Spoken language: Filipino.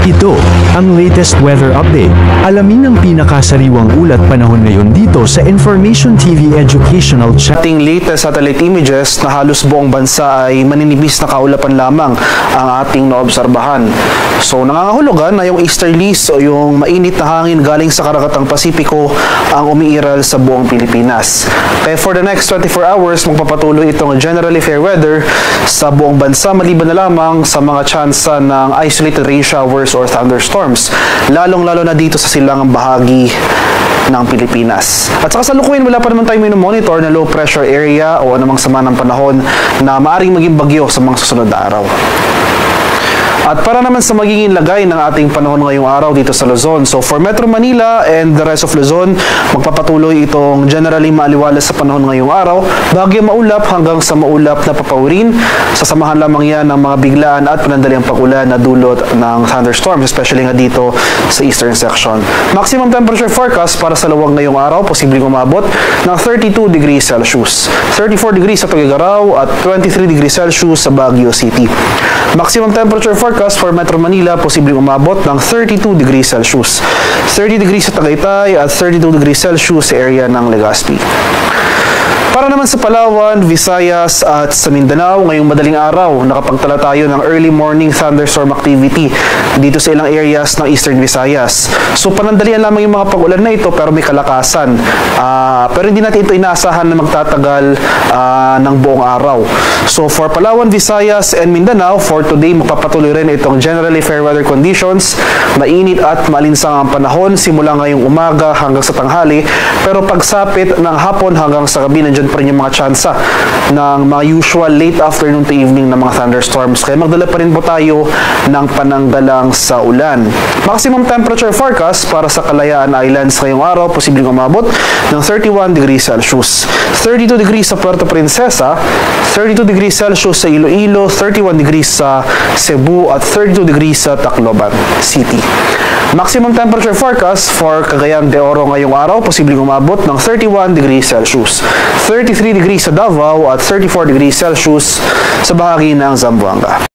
Ito ang latest weather update. Alamin ang pinakasariwang ulat panahon ngayon dito sa Information TV Educational Channel. Ating latest satellite images na halos buong bansa ay maninibis na kaulapan lamang ang ating naobserbahan. So nangangahulugan na yung easterlies o yung mainit na hangin galing sa karagatang Pasipiko ang umiiral sa buong Pilipinas. Kaya for the next 24 hours, magpapatuloy itong generally fair weather sa buong bansa maliban na lamang sa mga tsansa ng isolated rain showers or thunderstorms, lalong-lalo na dito sa silangang bahagi ng Pilipinas. At sa kasalukuyan, wala pa naman tayo monitor na low pressure area o anumang sama ng panahon na maaring maging bagyo sa mga susunod na araw. At para naman sa magiging lagay ng ating panahon ngayong araw dito sa Luzon. So for Metro Manila and the rest of Luzon, magpapatuloy itong generally maaliwalas sa panahon ngayong araw. Bagyo maulap hanggang sa maulap na papawirin. Sasamahan lamang yan ng mga biglaan at panandaliang pag-ulan na dulot ng thunderstorms, especially nga dito sa eastern section. Maximum temperature forecast para sa luwag ngayong araw, posibleng umabot ng 32 degrees Celsius. 34 degrees sa Tuguegarao at 23 degrees Celsius sa Baguio City. Maximum temperature forecast for Metro Manila, posibleng umabot ng 32 degrees Celsius. 30 degrees sa Tagaytay at 32 degrees Celsius sa area ng Legazpi. Para naman sa Palawan, Visayas at sa Mindanao, ngayong madaling araw, nakapagtala tayo ng early morning thunderstorm activity dito sa ilang areas ng Eastern Visayas. So panandalian lamang yung mga pag-ulan na ito pero may kalakasan. Pero hindi natin ito inaasahan na magtatagal ng buong araw. So for Palawan, Visayas and Mindanao, for today, magpapatuloy rin itong generally fair weather conditions. Mainit at maalinsang ang panahon simula ngayong umaga hanggang sa tanghali. Pero pagsapit ng hapon hanggang sa gabi, nandiyan pa rin yung mga tsansa ng mga usual late afternoon to evening na mga thunderstorms. Kaya magdala pa rin po tayo ng pananggalang sa ulan. Maximum temperature forecast para sa Kalayaan Islands ngayong araw, posibleng umabot ng 31 degrees Celsius. 32 degrees sa Puerto Princesa, 32 degrees Celsius sa Iloilo, 31 degrees sa Cebu at 32 degrees sa Tacloban City. Maximum temperature forecast for Cagayan de Oro ngayong araw, posibleng umabot ng 31 degrees Celsius. 33 degrees sa Davao at 34 degrees Celsius sa bahagi ng Zamboanga.